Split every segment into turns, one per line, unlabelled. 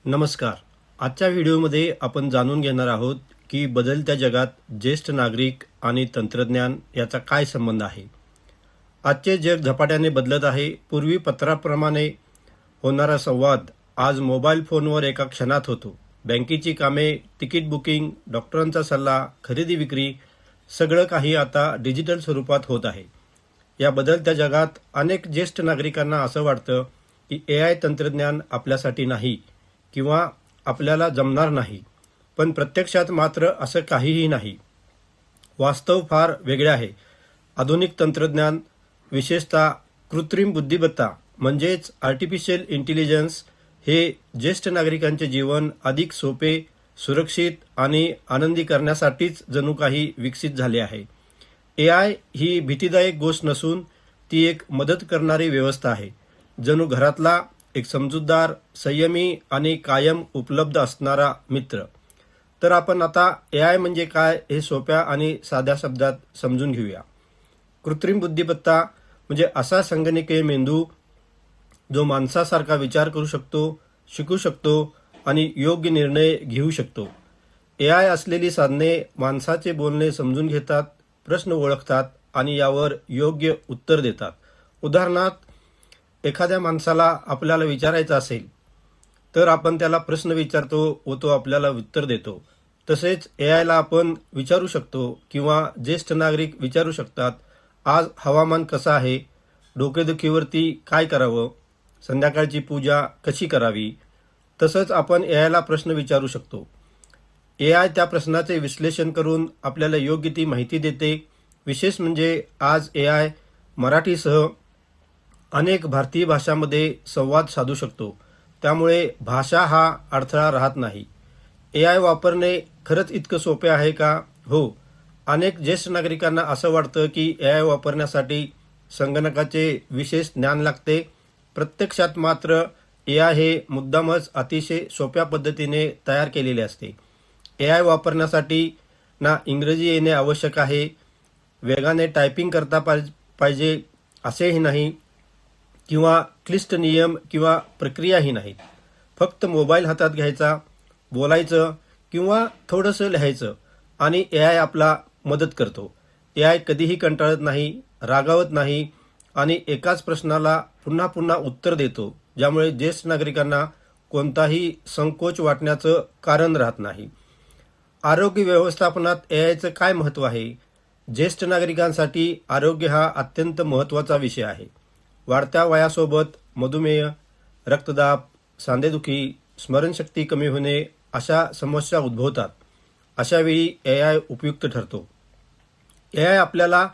नमस्कार. आजच्या व्हिडिओमध्ये आपण जाणून घेणार आहोत की बदलत्या जगात ज्येष्ठ नागरिक आणि तंत्रज्ञान याचा काय संबंध आहे. आजचे जग झपाट्याने बदलत आहे. पूर्वी पत्राप्रमाणे होणारा संवाद आज मोबाईल फोनवर एका क्षणात होतो. बँकेची कामे, तिकीट बुकिंग, डॉक्टरांचा सल्ला, खरेदी विक्री सगळं काही आता डिजिटल स्वरूपात होत आहे. या बदलत्या जगात अनेक ज्येष्ठ नागरिकांना असं वाटतं की AI तंत्रज्ञान आपल्यासाठी नाही किंवा आपल्याला जमणार नाही. पण प्रत्यक्षात मात्र असं काहीही नाही. वास्तव फार वेगळे आहे. आधुनिक तंत्रज्ञान, विशेषतः कृत्रिम बुद्धिमत्ता म्हणजेच आर्टिफिशियल इंटेलिजन्स हे ज्येष्ठ नागरिकांचे जीवन अधिक सोपे, सुरक्षित आणि आनंदी करण्यासाठीच जणू काही विकसित झाले आहे. AI ही भीतीदायक गोष्ट नसून ती एक मदत करणारी व्यवस्था आहे. जणू घरातला एक समजूतदार, संयमी आणि कायम उपलब्ध असणारा मित्र. तर आपण आता AI म्हणजे काय हे सोप्या आणि साध्या शब्दात समजून घेऊया. कृत्रिम बुद्धिमत्ता म्हणजे असा संगणकीय मेंदू जो माणसासारखा विचार करू शकतो, शिकू शकतो आणि योग्य निर्णय घेऊ शकतो. AI असलेली साधने माणसाचे बोलणे समजून घेतात, प्रश्न ओळखतात आणि यावर योग्य उत्तर देतात. उदाहरणार्थ, एखाद्या माणसाला आपल्याला विचारायचं असेल तर आपण त्याला प्रश्न विचारतो व तो आपल्याला उत्तर देतो. तसेच AI ला आपण विचारू शकतो किंवा ज्येष्ठ नागरिक विचारू शकतात, आज हवामान कसं आहे, डोकेदुखीवरती काय करावं, संध्याकाळची पूजा कशी करावी. तसंच आपण AI ला प्रश्न विचारू शकतो. AI त्या प्रश्नाचे विश्लेषण करून आपल्याला योग्य ती माहिती देते. विशेष म्हणजे आज AI मराठीसह अनेक भारतीय भाषांमध्ये संवाद साधू शकतो. त्यामुळे भाषा हा अडथळा राहत नाही. AI वापरणे खरंच इतकं सोपे आहे का? हो. अनेक ज्येष्ठ नागरिकांना असं वाटतं की AI वापरण्यासाठी संगणकाचे विशेष ज्ञान लागते. प्रत्यक्षात मात्र AI हे मुद्दामच अतिशय सोप्या पद्धतीने तयार केलेले असते. AI वापरण्यासाठी ना इंग्रजी येणे आवश्यक आहे, वेगाने टायपिंग करता पाहिजे असेही नाही किंवा क्लिष्ट नियम किंवा प्रक्रियाही नाहीत. फक्त मोबाईल हातात घ्यायचा, बोलायचं किंवा थोडंसं लिहायचं आणि AI आपला मदत करतो. AI कधीही कंटाळत नाही, रागावत नाही आणि एकाच प्रश्नाला पुन्हा पुन्हा उत्तर देतो, ज्यामुळे ज्येष्ठ नागरिकांना कोणताही संकोच वाटण्याचं कारण राहत नाही. आरोग्य व्यवस्थापनात AIचं काय महत्त्व आहे? ज्येष्ठ नागरिकांसाठी आरोग्य हा अत्यंत महत्त्वाचा विषय आहे. वाढत्या वयासोबत मधुमेह, रक्तदाब, सांधेदुखी, स्मरणशक्ती कमी होणे अशा समस्या उद्भवतात. अशावेळी AI उपयुक्त ठरतो. AI आपल्याला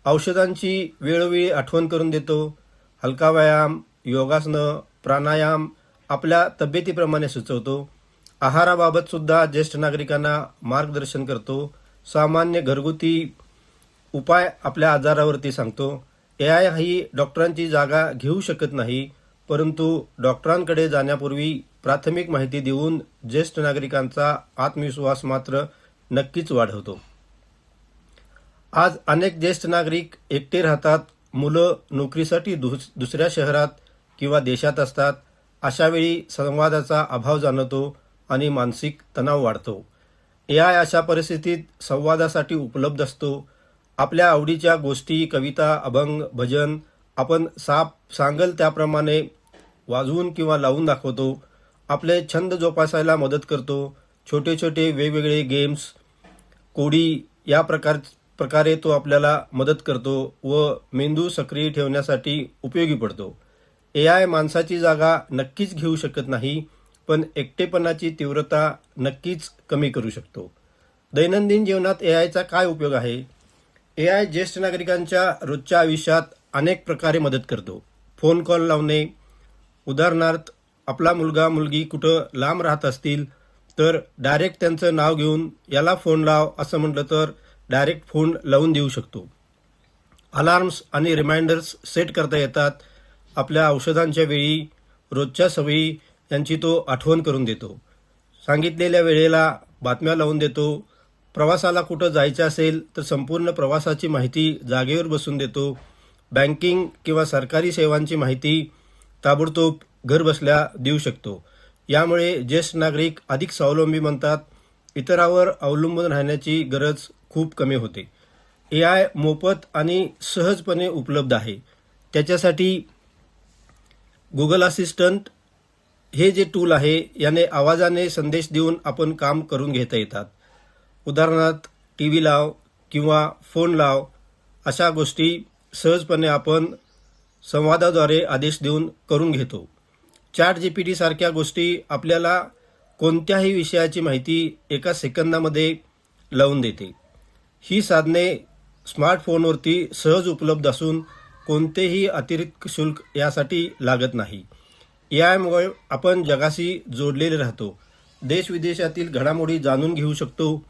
औषधांची वेळोवेळी आठवण करून देतो. हलका व्यायाम, योगासनं, प्राणायाम आपल्या तब्येतीप्रमाणे सुचवतो. आहाराबाबत सुद्धा ज्येष्ठ नागरिकांना मार्गदर्शन करतो. सामान्य घरगुती उपाय आपल्या आजारावरती सांगतो. AI ही डॉक्टरांची जागा घेऊ शकत नाही, परंतु डॉक्टरांकडे जाण्यापूर्वी प्राथमिक माहिती देऊन ज्येष्ठ नागरिकांचा आत्मविश्वास मात्र नक्कीच वाढवतो. आज अनेक ज्येष्ठ नागरिक एकटे राहतात. मुलं नोकरीसाठी दुसऱ्या शहरात किंवा देशात असतात. अशावेळी संवादाचा अभाव जाणवतो आणि मानसिक तणाव वाढतो. AI अशा परिस्थितीत संवादासाठी उपलब्ध असतो. आपल्या आवडीच्या गोष्टी, कविता, अभंग, भजन आपण सांगल त्याप्रमाणे वाजवून किंवा लावून दाखवतो. आपले छंद जोपासायला मदत करतो. छोटे छोटे वेगवेगळे गेम्स, कोडी या प्रकारे तो आपल्याला मदत करतो व मेंदू सक्रिय ठेवण्यासाठी उपयोगी पडतो. AI माणसाची जागा नक्कीच घेऊ शकत नाही, पण एकटेपणाची तीव्रता नक्कीच कमी करू शकतो. दैनंदिन जीवनात AIचा काय उपयोग आहे? AI ज्येष्ठ नागरिकांच्या रोजच्या आयुष्यात अनेक प्रकारे मदत करतो. फोन कॉल लावणे, उदाहरणार्थ आपला मुलगा मुलगी कुठं लांब राहत असतील तर डायरेक्ट त्यांचं नाव घेऊन याला फोन लाव असं म्हटलं तर डायरेक्ट फोन लावून देऊ शकतो. अलार्म्स आणि रिमाइंडर्स सेट करता येतात. आपल्या औषधांच्या वेळी, रोजच्या सवयी यांची तो आठवण करून देतो. सांगितलेल्या वेळेला बातम्या लावून देतो. प्रवासाला कुठं जायचं असेल तर संपूर्ण प्रवासाची माहिती जागेवर बसून देतो. बँकिंग किंवा सरकारी सेवांची माहिती ताबडतोब घर बसल्या देऊ शकतो. यामुळे ज्येष्ठ नागरिक अधिक स्वावलंबी बनतात. इतरांवर अवलंबून राहण्याची गरज खूप कमी होते. AI मोफत आणि सहजपणे उपलब्ध आहे. त्याच्यासाठी गुगल असिस्टंट हे जे टूल आहे याने आवाजाने संदेश देऊन आपण काम करून घेता येतात. उदाहरणार्थ TV लाव किंवा फोन लाव अशा गोष्टी सहजपणे आपण संवादाद्वारे आदेश देऊन करून घेतो. ChatGPT सारख्या गोष्टी आपल्याला कोणत्याही विषयाची माहिती एका सेकंदामध्ये लावून देते. ही साधने स्मार्टफोनवरती सहज उपलब्ध असून कोणतेही अतिरिक्त शुल्क यासाठी लागत नाही. यामुळे आपण जगाशी जोडलेले राहतो. देशविदेशातील घडामोडी जाणून घेऊ शकतो.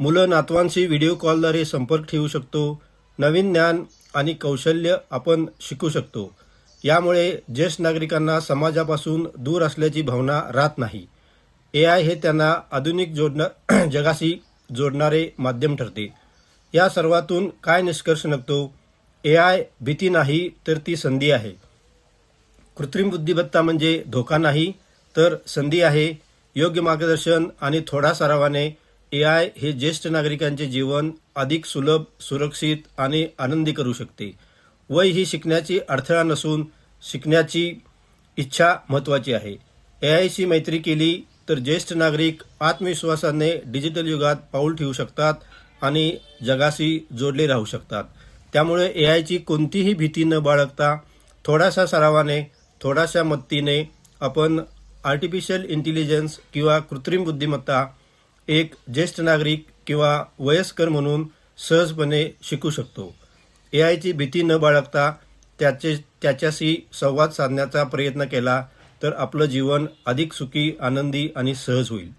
मुलं नातवांशी व्हिडिओ कॉलद्वारे संपर्क ठेवू शकतो. नवीन ज्ञान आणि कौशल्य आपण शिकू शकतो. यामुळे ज्येष्ठ नागरिकांना समाजापासून दूर असल्याची भावना राहत नाही. AI हे त्यांना आधुनिक जगाशी जोडणारे माध्यम ठरते. या सर्वातून काय निष्कर्ष निघतो? AI भीती नाही तर ती संधी आहे. कृत्रिम बुद्धिमत्ता म्हणजे धोका नाही तर संधी आहे. योग्य मार्गदर्शन आणि थोडा सरावाने AI हे ज्येष्ठ नागरिकांचे जीवन अधिक सुलभ, सुरक्षित आणि आनंदी करू शकते. वय ही शिकण्याची अडथळा नसून शिकण्याची इच्छा महत्त्वाची आहे. AI शी मैत्री केली तर ज्येष्ठ नागरिक आत्मविश्वासाने डिजिटल युगात पाऊल ठेवू शकतात आणि जगाशी जोडले राहू शकतात. त्यामुळे AI ची कोणतीही भीती न बाळगता थोडासा सरावाने, थोडाशा मदतीने आपण आर्टिफिशियल इंटेलिजन्स किंवा कृत्रिम बुद्धिमत्ता एक ज्येष्ठ नागरिक किंवा वयस्कर म्हणून सहजपणे शिकू शकतो. AI ची भीती न बाळगता त्याच्याशी संवाद साधण्याचा प्रयत्न केला तर आपलं जीवन अधिक सुखी, आनंदी आणि सहज होईल.